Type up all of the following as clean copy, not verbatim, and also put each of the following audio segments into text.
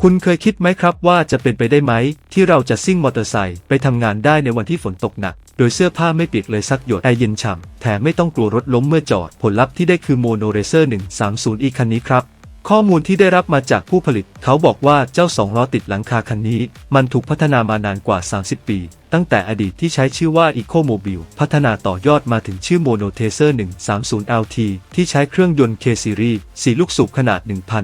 คุณเคยคิดไหมครับว่าจะเป็นไปได้ไหมที่เราจะซิ่งมอเตอร์ไซค์ไปทำงานได้ในวันที่ฝนตกหนักโดยเสื้อผ้าไม่เปียกเลยสักหยดแอร์เย็นฉ่ำแถมไม่ต้องกลัวรถล้มเมื่อจอดผลลัพธ์ที่ได้คือ Mono Racer 130e คันนี้ครับข้อมูลที่ได้รับมาจากผู้ผลิตเขาบอกว่าเจ้า2ล้อติดหลังคาคันนี้มันถูกพัฒนามานานกว่า30ปีตั้งแต่อดีตที่ใช้ชื่อว่า EcoMobile พัฒนาต่อยอดมาถึงชื่อ Mono Racer 130LT ที่ใช้เครื่องยนต์ K-Series 4 ลูกสูบขนาด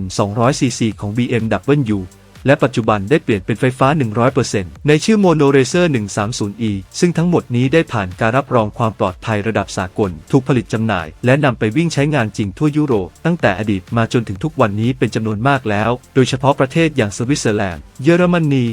1,200 ซีซีของ BMW และปัจจุบันได้เปลี่ยนเป็นไฟฟ้า 100% ในชื่อ Mono Racer 130e ซึ่งทั้งหมดนี้ได้ผ่านการรับรองความปลอดภัยระดับสากลถูกผลิตจำหน่ายและนำไปวิ่งใช้งานจริงทั่วยุโรปตั้งแต่อดีตมาจนถึงทุกวันนี้เป็นจำนวนมากแล้วโดยเฉพาะประเทศอย่างสวิตเซอร์แลนด์เยอรมนี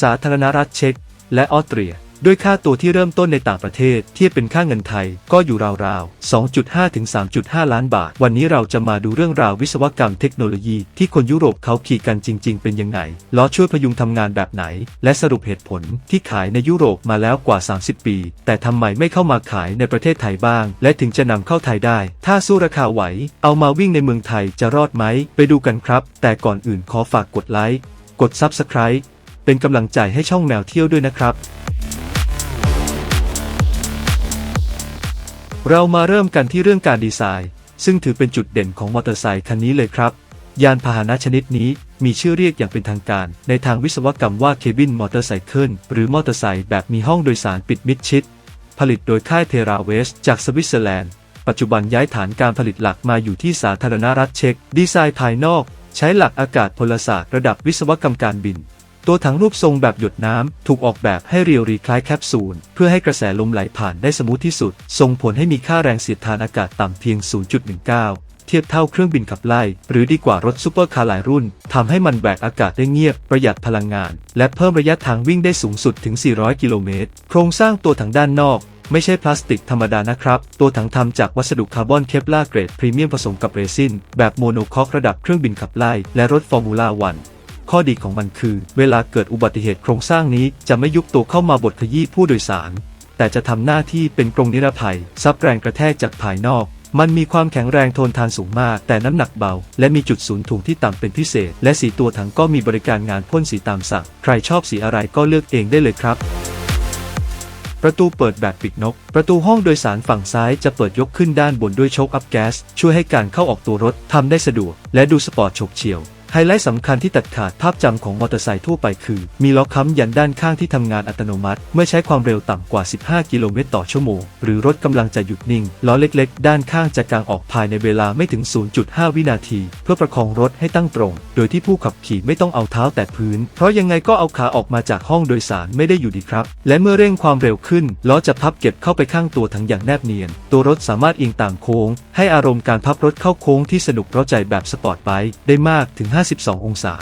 สาธารณรัฐเช็กและออสเตรียด้วยค่าตัวที่เริ่มต้นในต่างประเทศเทียบเป็นค่าเงินไทยก็อยู่ราวๆ 2.5 ถึง 3.5 ล้านบาทวันนี้เราจะมาดูเรื่องราววิศวกรรมเทคโนโลยีที่คนยุโรปเขาขี่กันจริงๆเป็นยังไงล้อช่วยพยุงทำงานแบบไหนและสรุปเหตุผลที่ขายในยุโรปมาแล้วกว่า30ปีแต่ทำไมไม่เข้ามาขายในประเทศไทยบ้างและถึงจะนำเข้าไทยได้ถ้าสู้ราคาไหวเอามาวิ่งในเมืองไทยจะรอดไหมไปดูกันครับแต่ก่อนอื่นขอฝากกดไลค์กด Subscribe เป็นกำลังใจให้ช่องแมวเที่ยวด้วยนะครับเรามาเริ่มกันที่เรื่องการดีไซน์ซึ่งถือเป็นจุดเด่นของมอเตอร์ไซค์คันนี้เลยครับยานพาหนะชนิดนี้มีชื่อเรียกอย่างเป็นทางการในทางวิศวกรรมว่า Cabin Motorcycle หรือมอเตอร์ไซค์แบบมีห้องโดยสารปิดมิดชิดผลิตโดยค่ายเทราเวสจากสวิตเซอร์แลนด์ปัจจุบันย้ายฐานการผลิตหลักมาอยู่ที่สาธารณรัฐเช็กดีไซน์ภายนอกใช้หลักอากาศพลศาสตร์ระดับวิศวกรรมการบินตัวถังรูปทรงแบบหยดน้ำถูกออกแบบให้เรียวรีคล้ายแคปซูลเพื่อให้กระแสลมไหลผ่านได้สมูทที่สุดส่งผลให้มีค่าแรงเสียดทานอากาศต่ำเพียง 0.19 เทียบเท่าเครื่องบินขับไล่หรือดีกว่ารถซุปเปอร์คาร์หลายรุ่นทำให้มันแบกอากาศได้เงียบประหยัดพลังงานและเพิ่มระยะทางวิ่งได้สูงสุดถึง 400 กิโลเมตรโครงสร้างตัวถังด้านนอกไม่ใช่พลาสติกธรรมดานะครับตัวถังทำจากวัสดุคาร์บอนเคปลาร์เกรดพรีเมียมผสมกับเรซินแบบโมโนคอกระดับเครื่องบินขับไล่และรถฟอร์มูล่า1ข้อดีของมันคือเวลาเกิดอุบัติเหตุโครงสร้างนี้จะไม่ยุบตัวเข้ามาบดขยี้ผู้โดยสารแต่จะทำหน้าที่เป็นกรงนิรภัยซับแรงกระแทกจากภายนอกมันมีความแข็งแรงทนทานสูงมากแต่น้ำหนักเบาและมีจุดศูนย์ถ่วงที่ต่ำเป็นพิเศษและสีตัวถังก็มีบริการงานพ่นสีตามสั่งใครชอบสีอะไรก็เลือกเองได้เลยครับประตูเปิดแบบปีกนกประตูห้องโดยสารฝั่งซ้ายจะเปิดยกขึ้นด้านบนด้วยโชคอัพแก๊สช่วยให้การเข้าออกตัวรถทำได้สะดวกและดูสปอร์ตโฉบเฉี่ยวไฮไลท์สำคัญที่ตัดขาดภาพจำของมอเตอร์ไซค์ทั่วไปคือมีล้อค้ำยันด้านข้างที่ทำงานอัตโนมัติเมื่อใช้ความเร็วต่ำกว่า15กิโลเมตรต่อชั่วโมงหรือรถกำลังจะหยุดนิ่งล้อเล็กๆด้านข้างจะกางออกภายในเวลาไม่ถึง 0.5 วินาทีเพื่อประคองรถให้ตั้งตรงโดยที่ผู้ขับขี่ไม่ต้องเอาเท้าแตะพื้นเพราะยังไงก็เอาขาออกมาจากห้องโดยสารไม่ได้อยู่ดีครับและเมื่อเร่งความเร็วขึ้นล้อจะพับเก็บเข้าไปข้างตัวถังอย่างแนบเนียนตัวรถสามารถเอียงต่างโค้งให้อารมณ์การพับรถเข้าโค้งที่สนุกเร้าใจแบบสปอร์ตไบค์ได้มากถึง52องศา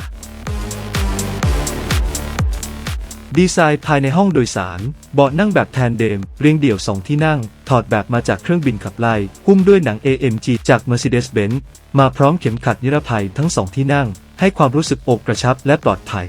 ดีไซน์ภายในห้องโดยสารเบาะนั่งแบบแทนเดมเรียงเดี่ยว2ที่นั่งถอดแบบมาจากเครื่องบินขับไล่หุ้มด้วยหนัง AMG จาก Mercedes-Benz มาพร้อมเข็มขัดนิรภัยทั้ง2ที่นั่งให้ความรู้สึกอกกระชับและปลอดภัย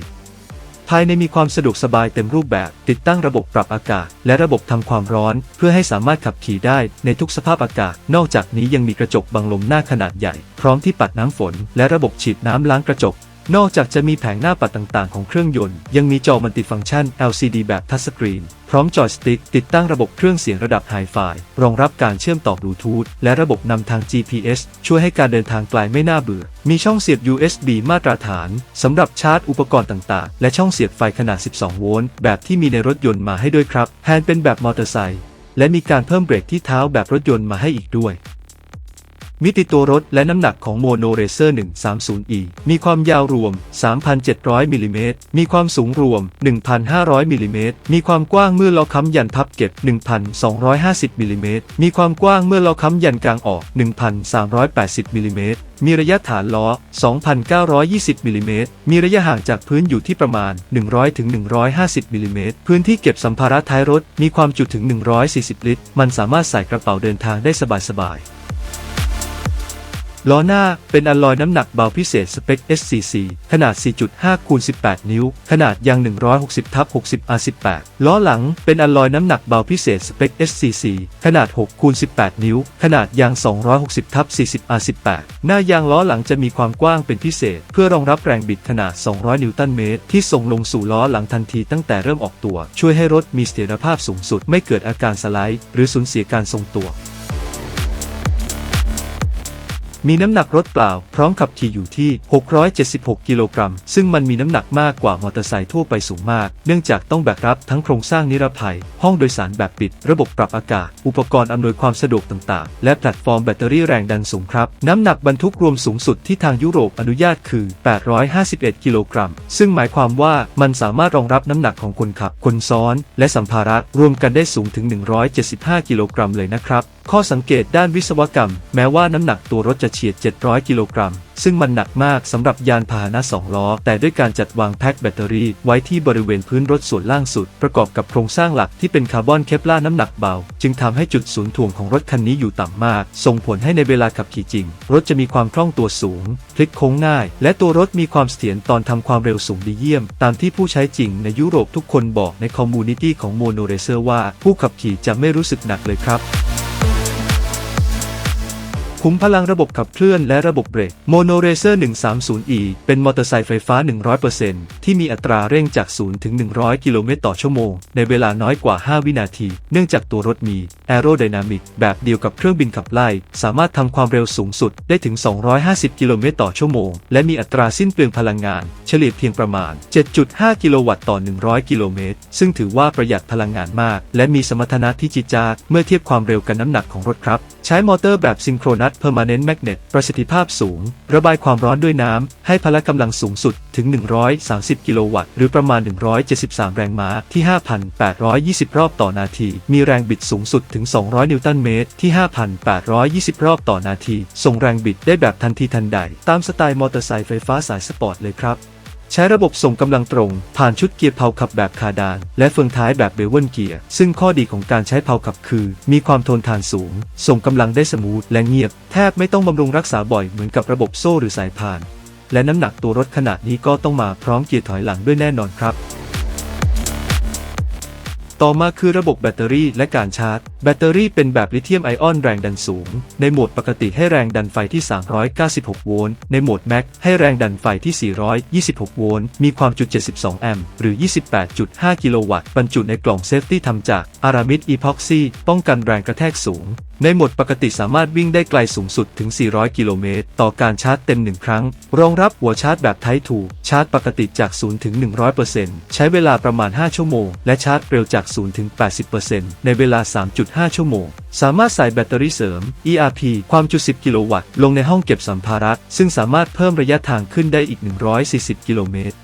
ภายในมีความสะดวกสบายเต็มรูปแบบติดตั้งระบบปรับอากาศและระบบทำความร้อนเพื่อให้สามารถขับขี่ได้ในทุกสภาพอากาศนอกจากนี้ยังมีกระจกบังลมหน้าขนาดใหญ่พร้อมที่ปัดน้ำฝนและระบบฉีดน้ำล้างกระจกนอกจากจะมีแผงหน้าปัดต่างๆของเครื่องยนต์ยังมีจอมัลติฟังก์ชัน LCD แบบทัชสกรีนพร้อมจอยสติ๊กติดตั้งระบบเครื่องเสียงระดับไฮไฟรองรับการเชื่อมต่อบลูทูธและระบบนำทาง GPS ช่วยให้การเดินทางไกลไม่น่าเบื่อมีช่องเสียบ USB มาตรฐานสำหรับชาร์จอุปกรณ์ต่างๆและช่องเสียบไฟขนาด12โวลต์แบบที่มีในรถยนต์มาให้ด้วยครับแฮนด์เป็นแบบมอเตอร์ไซค์และมีการเพิ่มเบรกที่เท้าแบบรถยนต์มาให้อีกด้วยมิติตัวรถและน้ำหนักของ Mono Racer 130e มีความยาวรวม 3,700 มิลลิเมตรมีความสูงรวม 1,500 มิลลิเมตรมีความกว้างเมื่อล้อค้ำยันพับเก็บ 1,250 มิลลิเมตรมีความกว้างเมื่อล้อค้ำยันกลางออก 1,380 มิลลิเมตรมีระยะฐานล้อ 2,920 มิลลิเมตรมีระยะห่างจากพื้นอยู่ที่ประมาณ 100-150 มิลลิเมตรพื้นที่เก็บสัมภาระท้ายรถมีความจุถึง 140 ลิตรมันสามารถใส่กระเป๋าเดินทางได้สบายๆ ล้อหน้าเป็นอลลอยน้ำหนักเบาพิเศษสเปค SCC ขนาด 4.5x18 นิ้วขนาดยาง 160/60 R18 ล้อหลังเป็นอลลอยน้ำหนักเบาพิเศษสเปค SCC ขนาด 6x18 นิ้วขนาดยาง 260/40 R18 หน้ายางล้อหลังจะมีความกว้างเป็นพิเศษเพื่อรองรับแรงบิดขนาด 200 นิวตันเมตรที่ส่งลงสู่ล้อหลังทันทีตั้งแต่เริ่มออกตัวช่วยให้รถมีเสถียรภาพสูงสุดไม่เกิดอาการสไลด์หรือสูญเสียการทรงตัวมีน้ำหนักรถเปล่าพร้อมขับขี่อยู่ที่676กิโลกรัมซึ่งมันมีน้ำหนักมากกว่ามอเตอร์ไซค์ทั่วไปสูงมากเนื่องจากต้องแบกรับทั้งโครงสร้างนิรภัยห้องโดยสารแบบปิดระบบปรับอากาศอุปกรณ์อำนวยความสะดวกต่างๆและแพลตฟอร์มแบตเตอรี่แรงดันสูงครับน้ำหนักบรรทุกรวมสูงสุดที่ทางยุโรปอนุญาตคือ851กิโลกรัมซึ่งหมายความว่ามันสามารถรองรับน้ำหนักของคนขับคนซ้อนและสัมภาระรวมกันได้สูงถึง175กิโลกรัมเลยนะครับข้อสังเกตด้านวิศวกรรมแม้ว่าน้ำหนักตัวรถจะเฉียด700กิโลกรัมซึ่งมันหนักมากสำหรับยานพาหนะ2ล้อแต่ด้วยการจัดวางแพ็คแบตเตอรี่ไว้ที่บริเวณพื้นรถส่วนล่างสุดประกอบกับโครงสร้างหลักที่เป็นคาร์บอนเคปลาร์น้ำหนักเบาจึงทำให้จุดศูนย์ถ่วงของรถคันนี้อยู่ต่ำมากส่งผลให้ในเวลาขับขี่จริงรถจะมีความคล่องตัวสูงพลิกโค้งง่ายและตัวรถมีความเสถียรตอนทำความเร็วสูงดีเยี่ยมตามที่ผู้ใช้จริงในยุโรปทุกคนบอกในคอมมูนิตี้ของโมโนเรเซอร์ว่าผู้ขับขี่จะไม่รู้สึกหนักเลยครับขุมพลังระบบขับเคลื่อนและระบบเบรก Mono Racer 130e เป็นมอเตอร์ไซค์ไฟฟ้า 100% ที่มีอัตราเร่งจาก 0 ถึง 100 กิโลเมตรต่อชั่วโมงในเวลาน้อยกว่า 5 วินาทีเนื่องจากตัวรถมีแอโรไดนามิกแบบเดียวกับเครื่องบินขับไล่สามารถทำความเร็วสูงสุดได้ถึง 250 กิโลเมตรต่อชั่วโมงและมีอัตราสิ้นเปลืองพลังงานเฉลี่ยเพียงประมาณ 7.5 กิโลวัตต์ต่อ 100 กิโลเมตรซึ่งถือว่าประหยัดพลังงานมากและมีสมรรถนะที่จี๊ดจ๊าดเมื่อเทียบความเร็วกับน้ำหนักของรถครับใช้มอเตอร์แบบซิงโครนัสPermanent Magnet ประสิทธิภาพสูงระบายความร้อนด้วยน้ำให้พละกำลังสูงสุดถึง130กิโลวัตต์หรือประมาณ173แรงม้าที่ 5,820 รอบต่อนาทีมีแรงบิดสูงสุดถึง200นิวตันเมตรที่ 5,820 รอบต่อนาทีส่งแรงบิดได้แบบทันทีทันใดตามสไตล์มอเตอร์ไซค์ไฟฟ้าสายสปอร์ตเลยครับใช้ระบบส่งกำลังตรงผ่านชุดเกียร์เพลาขับแบบคาร์ดานและเฟืองท้ายแบบเบลเวิลเกียร์ซึ่งข้อดีของการใช้เพลาขับคือมีความทนทานสูงส่งกำลังได้สมูทและเงียบแทบไม่ต้องบำรุงรักษาบ่อยเหมือนกับระบบโซ่หรือสายพานและน้ำหนักตัวรถขนาดนี้ก็ต้องมาพร้อมเกียร์ถอยหลังด้วยแน่นอนครับต่อมาคือระบบแบตเตอรี่และการชาร์จแบตเตอรี่เป็นแบบลิเธียมไอออนแรงดันสูงในโหมดปกติให้แรงดันไฟที่396โวลต์ในโหมดแม็กให้แรงดันไฟที่426โวลต์มีความจุ72แอมป์หรือ 28.5 กิโลวัตต์บรรจุในกล่องเซฟตี้ทำจากอารามิดอีพ็อกซี่ป้องกันแรงกระแทกสูงในโหมดปกติสามารถวิ่งได้ไกลสูงสุดถึง400กิโลเมตรต่อการชาร์จเต็ม1ครั้งรองรับหัวชาร์จแบบ Type 2ชาร์จปกติจาก0ถึง 100% ใช้เวลาประมาณ5ชั่วโมงและชาร์จเร็วจาก0ถึง 80% ในเวลา 3.5 ชั่วโมงสามารถใส่แบตเตอรี่เสริม ERP ความจุ10กิโลวัตต์ลงในห้องเก็บสัมภาระซึ่งสามารถเพิ่มระยะทางขึ้นได้อีก140กิโลเมตร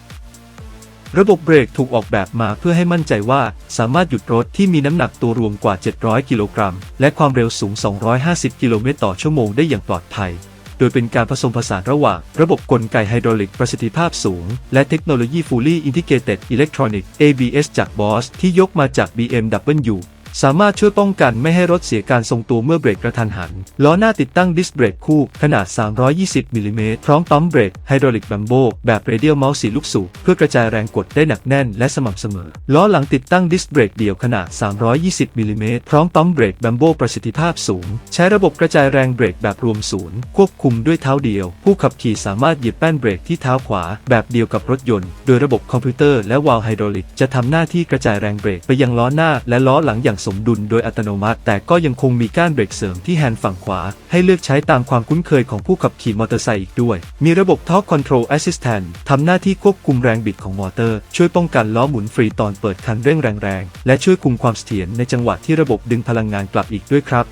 ระบบเบรกถูกออกแบบมาเพื่อให้มั่นใจว่าสามารถหยุดรถที่มีน้ำหนักตัวรวมกว่า700กิโลกรัมและความเร็วสูง250กิโลเมตรต่อชั่วโมงได้อย่างปลอดภัยโดยเป็นการผสมผสานระหว่างระบบกลไกไฮดรอลิกประสิทธิภาพสูงและเทคโนโลยี Fully Integrated Electronic ABS จาก Bosch ที่ยกมาจาก BMWสามารถช่วยป้องกันไม่ให้รถเสียการทรงตัวเมื่อเบรกกระทันหันล้อหน้าติดตั้งดิสเบรกคู่ขนาด320มิลลิเมตรพร้อมปั๊มเบรกไฮดรอลิกแบมโบแบบเรเดียลเมาส์4ลูกสูบเพื่อกระจายแรงกดได้หนักแน่นและสม่ำเสมอล้อหลังติดตั้งดิสเบรกเดี่ยวขนาด320มิลลิเมตรพร้อมปั๊มเบรกแบมโบประสิทธิภาพสูงใช้ระบบกระจายแรงเบรกแบบรวมศูนย์ควบคุมด้วยเท้าเดียวผู้ขับขี่สามารถเหยียบแป้นเบรกที่เท้าขวาแบบเดียวกับรถยนต์โดยระบบคอมพิวเตอร์และวาล์วไฮดรอลิกจะทำหน้าที่กระจายแรงเบรกไปยังล้อหน้าและล้อหลังอย่างสมดุลโดยอัตโนมัติแต่ก็ยังคงมีก้านเบรกเสริมที่แฮนด์ฝั่งขวาให้เลือกใช้ตามความคุ้นเคยของผู้ขับขี่มอเตอร์ไซค์อีกด้วยมีระบบ Torque Control Assistant ทำหน้าที่ควบคุมแรงบิดของมอเตอร์ช่วยป้องกันล้อหมุนฟรีตอนเปิดคันเร่งแรงๆและช่วยคุมความเสถียรในจังหวะที่ระบบดึงพลังงานกลับอีกด้วยครับ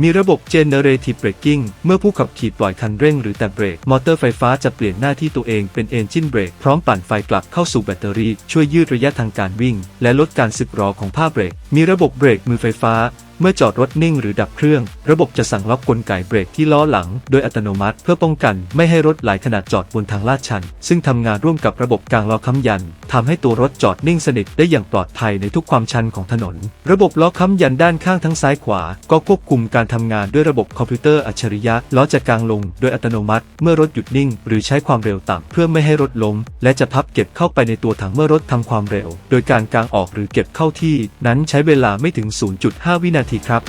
มีระบบ Generative Braking เมื่อผู้ขับขี่ปล่อยคันเร่งหรือแตะเบรกมอเตอร์ไฟฟ้าจะเปลี่ยนหน้าที่ตัวเองเป็น Engine Brake พร้อมปั่นไฟกลับเข้าสู่แบตเตอรี่ช่วยยืดระยะทางการวิ่งและลดการสึกหรอของผ้าเบรกมีระบบเบรกมือไฟฟ้า เมื่อจอดรถนิ่งหรือดับเครื่องระบบจะสั่งล็อกกลไกเบรกที่ล้อหลังโดยอัตโนมัติเพื่อป้องกันไม่ให้รถไหลขณะจอดบนทางลาดชันซึ่งทำงานร่วมกับระบบกางล้อค้ำยันทำให้ตัวรถจอดนิ่งสนิทได้อย่างปลอดภัยในทุกความชันของถนนระบบล้อค้ำยันด้านข้างทั้งซ้ายขวาก็ควบคุมการทำงานด้วยระบบคอมพิวเตอร์อัจฉริยะล้อจะกางลงโดยอัตโนมัติเมื่อรถหยุดนิ่งหรือใช้ความเร็วต่ำเพื่อไม่ให้รถล้มและจะพับเก็บเข้าไปในตัวถังเมื่อรถทำความเร็วโดยการกางออกหรือเก็บเข้าที่นั้นใช้เวลาไม่ถึง 0.5 วินาทีครับ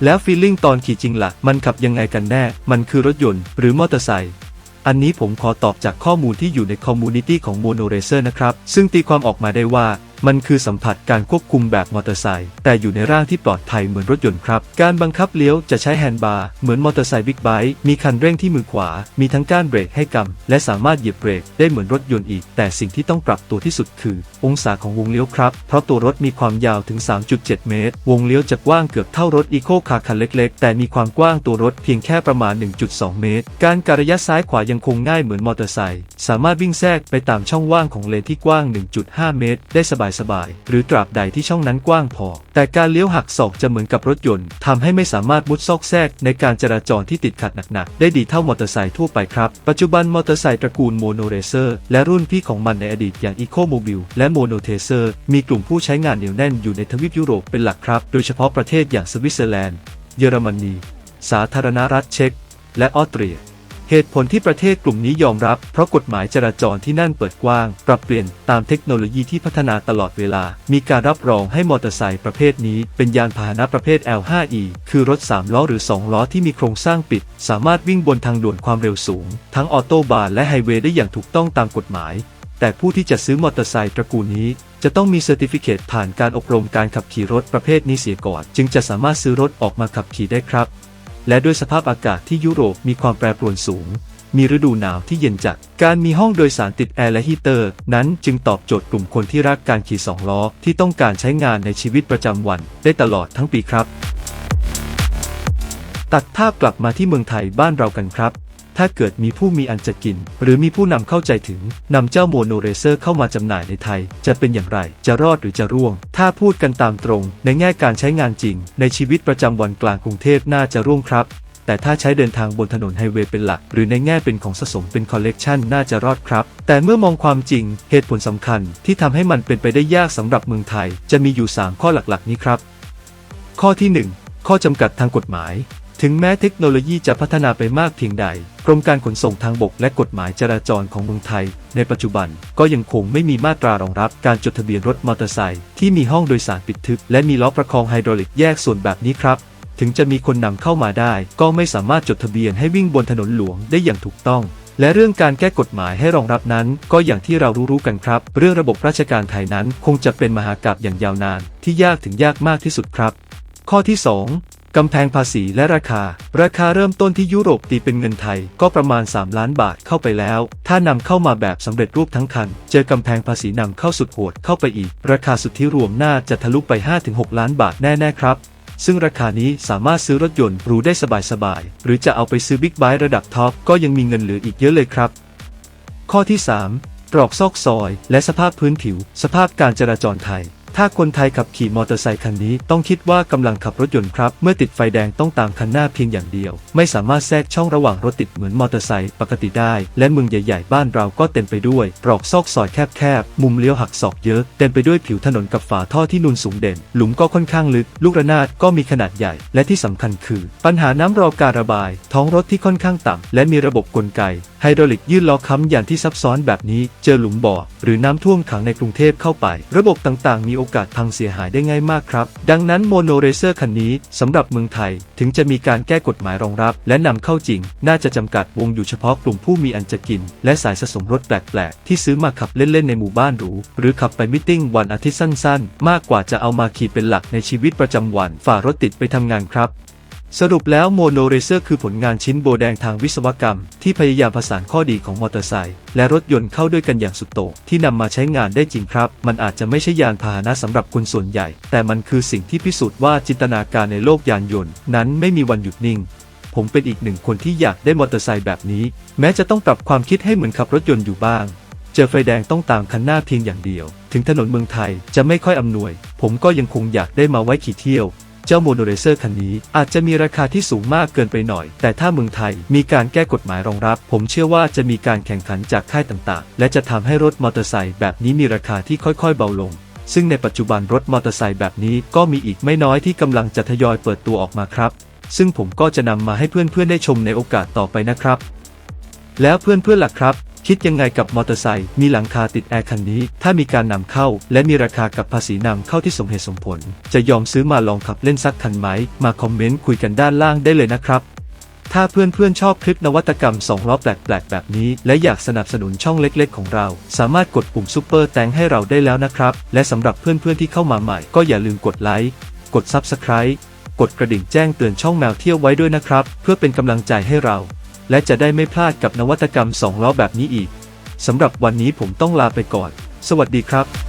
แล้วฟีลลิ่งตอนขี่จริงล่ะมันขับยังไงกันแน่มันคือรถยนต์หรือมอเตอร์ไซค์อันนี้ผมขอตอบจากข้อมูลที่อยู่ในคอมมูนิตี้ของ Mono Racer นะครับซึ่งตีความออกมาได้ว่ามันคือสัมผัสการควบคุมแบบมอเตอร์ไซค์แต่อยู่ในร่างที่ปลอดภัยเหมือนรถยนต์ครับการบังคับเลี้ยวจะใช้แฮนด์บาร์เหมือนมอเตอร์ไซค์บิ๊กไบค์มีคันเร่งที่มือขวามีทั้งก้านเบรกให้กำและสามารถเหยียบเบรกได้เหมือนรถยนต์อีกแต่สิ่งที่ต้องปรับตัวที่สุดคือองศาของวงเลี้ยวครับเพราะตัวรถมีความยาวถึง 3.7 เมตรวงเลี้ยวจะกว้างเกือบเท่ารถอีโคคาร์คันเล็กๆแต่มีความกว้างตัวรถเพียงแค่ประมาณ 1.2 เมตรการกะระยะซ้ายขวายังคงง่ายเหมือนมอเตอร์ไซค์สามารถวิ่งแทรกไปตามช่องว่างของเลนที่กว้าง 1.5 เมตรได้สบายๆหรือตราบใดที่ช่องนั้นกว้างพอแต่การเลี้ยวหักศอกจะเหมือนกับรถยนต์ทำให้ไม่สามารถมุดซอกแซกในการจราจรที่ติดขัดหนักๆได้ดีเท่ามอเตอร์ไซค์ทั่วไปครับปัจจุบันมอเตอร์ไซค์ตระกูล Mono Racer และรุ่นพี่ของมันในอดีตอย่าง Eco-Mobile และ Mono Tracer มีกลุ่มผู้ใช้งานเหนียวแน่นอยู่ในทวีปยุโรปเป็นหลักครับโดยเฉพาะประเทศอย่างสวิตเซอร์แลนด์เยอรมนีสาธารณรัฐเช็กและออสเตรียเหตุผลที่ประเทศกลุ่มนี้ยอมรับเพราะกฎหมายจราจรที่นั่นเปิดกว้างปรับเปลี่ยนตามเทคโนโลยีที่พัฒนาตลอดเวลามีการรับรองให้มอเตอร์ไซค์ประเภทนี้เป็นยานพาหนะประเภท L5E คือรถ3ล้อหรือ2ล้อที่มีโครงสร้างปิดสามารถวิ่งบนทางด่วนความเร็วสูงทั้งออโตบานและไฮเวย์ได้อย่างถูกต้องตามกฎหมายแต่ผู้ที่จะซื้อมอเตอร์ไซค์ตระกูลนี้จะต้องมีเซอร์ติฟิเคตผ่านการอบรมการขับขี่รถประเภทนี้เสียก่อนจึงจะสามารถซื้อรถออกมาขับขี่ได้ครับและด้วยสภาพอากาศที่ยุโรปมีความแปรปรวนสูงมีฤดูหนาวที่เย็นจัดการมีห้องโดยสารติดแอร์และฮีเตอร์นั้นจึงตอบโจทย์กลุ่มคนที่รักการขี่2ล้อที่ต้องการใช้งานในชีวิตประจำวันได้ตลอดทั้งปีครับตัดภาพกลับมาที่เมืองไทยบ้านเรากันครับถ้าเกิดมีผู้มีอันจะกินหรือมีผู้นำเข้าใจถึงนำเจ้า Mono Racer เข้ามาจำหน่ายในไทยจะเป็นอย่างไรจะรอดหรือจะร่วงถ้าพูดกันตามตรงในแง่การใช้งานจริงในชีวิตประจำวันกลางกรุงเทพน่าจะร่วงครับแต่ถ้าใช้เดินทางบนถนนไฮเวย์เป็นหลักหรือในแง่เป็นของสะสมเป็นคอลเลกชันน่าจะรอดครับแต่เมื่อมองความจริงเหตุผลสำคัญที่ทำให้มันเป็นไปได้ยากสำหรับเมืองไทยจะมีอยู่3ข้อหลักๆนี้ครับข้อที่1ข้อจำกัดทางกฎหมายถึงแม้เทคโนโลยีจะพัฒนาไปมากเพียงใดกรมการขนส่งทางบกและกฎหมายจราจรของเมืองไทยในปัจจุบันก็ยังคงไม่มีมาตรารองรับการจดทะเบียนรถมอเตอร์ไซค์ที่มีห้องโดยสารปิดทึบและมีล้อประคองไฮดรอลิกแยกส่วนแบบนี้ครับถึงจะมีคนนำเข้ามาได้ก็ไม่สามารถจดทะเบียนให้วิ่งบนถนนหลวงได้อย่างถูกต้องและเรื่องการแก้กฎหมายให้รองรับนั้นก็อย่างที่เรารู้กันครับเรื่องระบบราชการไทยนั้นคงจะเป็นมหากาพย์อย่างยาวนานที่ยากถึงยากมากที่สุดครับข้อที่2กำแพงภาษีและราคาเริ่มต้นที่ยุโรปตีเป็นเงินไทยก็ประมาณ3ล้านบาทเข้าไปแล้วถ้านำเข้ามาแบบสำเร็จรูปทั้งคันเจอกำแพงภาษีนำเข้าสุดโหดเข้าไปอีกราคาสุทธิรวมน่าจะทะลุไป 5-6 ล้านบาทแน่ๆครับซึ่งราคานี้สามารถซื้อรถยนต์หรูได้สบายๆหรือจะเอาไปซื้อบิ๊กไบค์ระดับท็อปก็ยังมีเงินเหลืออีกเยอะเลยครับข้อที่3ตรอกซอกซอยและสภาพพื้นผิวสภาพการจราจรไทยถ้าคนไทยขับขี่มอเตอร์ไซค์คันนี้ต้องคิดว่ากำลังขับรถยนต์ครับเมื่อติดไฟแดงต้องตามคันหน้าเพียงอย่างเดียวไม่สามารถแทรกช่องระหว่างรถติดเหมือนมอเตอร์ไซค์ปกติได้และเมืองใหญ่ๆบ้านเราก็เต็มไปด้วยตรอกซอกซอยแคบๆมุมเลี้ยวหักศอกเยอะเต็มไปด้วยผิวถนนกับฝาท่อที่นูนสูงเด่นหลุมก็ค่อนข้างลึกลูกระนาดก็มีขนาดใหญ่และที่สำคัญคือปัญหาน้ำรอการระบายท้องรถที่ค่อนข้างต่ำและมีระบบกลไกไฮดรอลิกยื่นล้อค้ำยันที่ซับซ้อนแบบนี้เจอหลุมบ่อหรือน้ำท่วมขังในกรุงเทพเข้าไประบบต่างๆมีโอกาสพังเสียหายได้ง่ายมากครับดังนั้น Mono Racer คันนี้สำหรับเมืองไทยถึงจะมีการแก้กฎหมายรองรับและนำเข้าจริงน่าจะจำกัดวงอยู่เฉพาะกลุ่มผู้มีอันจะกินและสายสะสมรถแปลกๆที่ซื้อมาขับเล่นๆในหมู่บ้านหรูหรือขับไปมิทติ้งวันอาทิตย์สั้นๆมากกว่าจะเอามาขี่เป็นหลักในชีวิตประจำวันฝ่ารถติดไปทำงานครับสรุปแล้ว Mono Racer คือผลงานชิ้นโบแดงทางวิศวกรรมที่พยายามผสานข้อดีของมอเตอร์ไซค์และรถยนต์เข้าด้วยกันอย่างสุดโต่งที่นำมาใช้งานได้จริงครับมันอาจจะไม่ใช่ยานพาหนะสำหรับคนส่วนใหญ่แต่มันคือสิ่งที่พิสูจน์ว่าจินตนาการในโลกยานยนต์นั้นไม่มีวันหยุดนิ่งผมเป็นอีกหนึ่งคนที่อยากได้มอเตอร์ไซค์แบบนี้แม้จะต้องปรับความคิดให้เหมือนขับรถยนต์อยู่บ้างเจอไฟแดงต้องตามคันหน้าเพียงอย่างเดียว ถึงถนนเมืองไทยจะไม่ค่อยอำนวยผมก็ยังคงอยากได้มาไว้ขี่เที่ยวเจ้าโมโนเรเซอร์คันนี้อาจจะมีราคาที่สูงมากเกินไปหน่อยแต่ถ้าเมืองไทยมีการแก้กฎหมายรองรับผมเชื่อว่าจะมีการแข่งขันจากค่ายต่างๆและจะทำให้รถมอเตอร์ไซค์แบบนี้มีราคาที่ค่อยๆเบาลงซึ่งในปัจจุบันรถมอเตอร์ไซค์แบบนี้ก็มีอีกไม่น้อยที่กำลังจะทยอยเปิดตัวออกมาครับซึ่งผมก็จะนำมาให้เพื่อนๆได้ชมในโอกาสต่อไปนะครับแล้วเพื่อนๆล่ะครับคิดยังไงกับมอเตอร์ไซค์มีหลังคาติดแอร์คันนี้ถ้ามีการนำเข้าและมีราคากับภาษีนำเข้าที่สมเหตุสมผลจะยอมซื้อมาลองขับเล่นสักคันไหมมาคอมเมนต์คุยกันด้านล่างได้เลยนะครับถ้าเพื่อนๆชอบคลิปนวัตกรรม2 ล้อแปลกๆแบบนี้และอยากสนับสนุนช่องเล็กๆของเราสามารถกดปุ่มซุปเปอร์แตงให้เราได้แล้วนะครับและสำหรับเพื่อนๆที่เข้ามาใหม่ก็อย่าลืมกดไลค์กด Subscribe กดกระดิ่งแจ้งเตือนช่องแมวเที่ยวไว้ด้วยนะครับเพื่อเป็นกำลังใจให้เราและจะได้ไม่พลาดกับนวัตกรรม2 ล้อแบบนี้อีกสำหรับวันนี้ผมต้องลาไปก่อนสวัสดีครับ